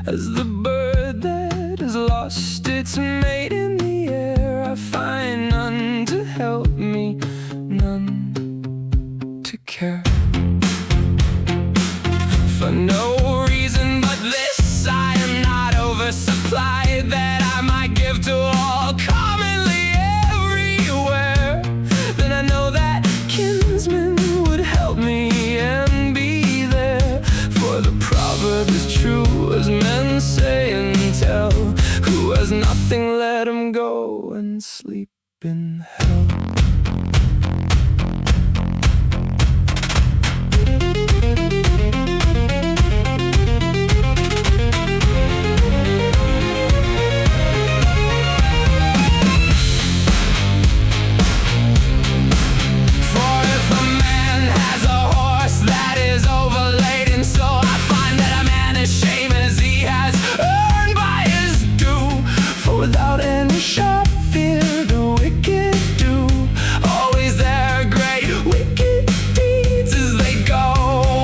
As the bird that has lost its mate in the air, I find none to help me, none to care. For no reason but this, I am not oversupplied, that I might give to all commonly everywhere. Then I know that kinsmen would help me and be there. For the proverb is true, as men say and tell, who has nothing let him go and sleep in hell. Without any sharp fear, the wicked do always their great wicked deeds as they go.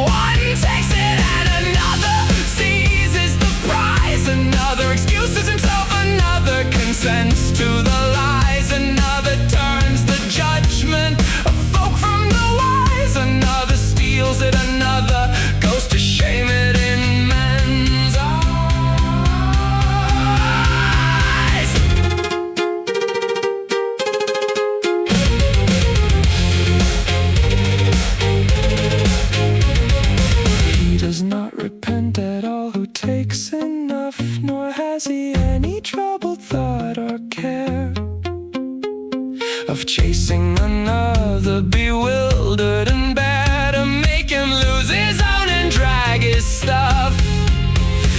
One takes it and another seizes the prize. Another excuses himself, another consents to the lies. Another turns the judgment of folk from the wise. Another steals it, another goes to shame it in men's eyes. Repent at all who takes enough, nor has he any troubled thought or care of chasing another bewildered and bad, to make him lose his own and drag his stuff,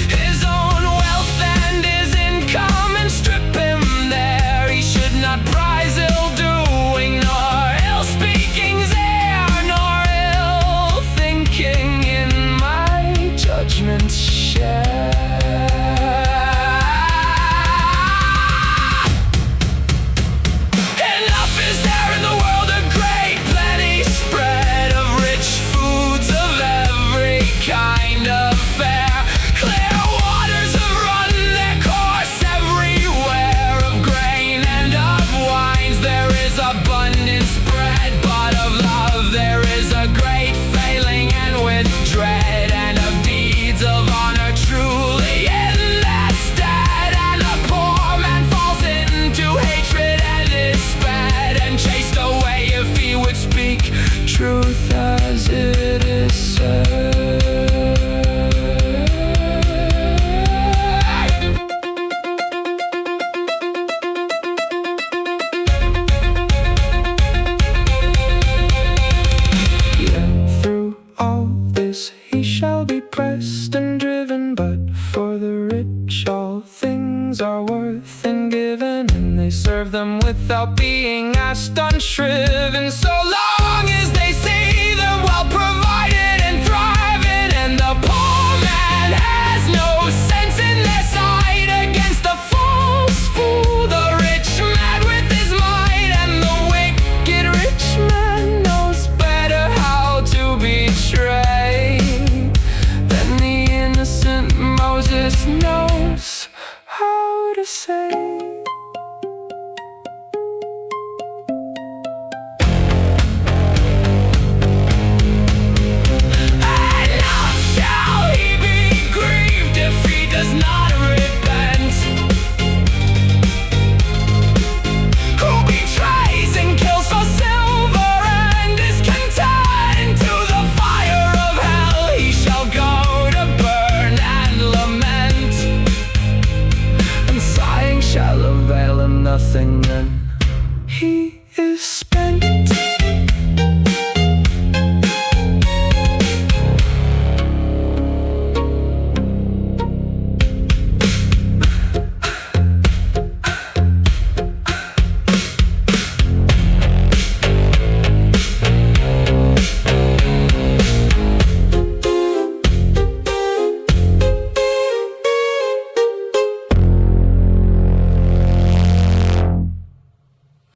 his own wealth and his income, and strip him there. He should not prize ill-doing, nor ill-speaking's air, nor ill-thinking judgment share. Enough is there in the world, a great plenty spread of rich foods of every kind of fare. Clear waters have run their course everywhere, of grain and of wines there is abundant spread, but of love there is a great failing, and with dread and of of honor truly in their stead. And the poor man falls into hatred and is sped and chased away if he would speak truth as it is said. Yet through all this he shall be pressed and driven, but for the rich all things are worth and given, and they serve them without being asked unshriven, so long as they see them well provided and thriving. And the poor man has no sense in their sight against the false fool, the rich man with his might, and the wicked rich man knows better how to betray than the innocent Moses knows how to say.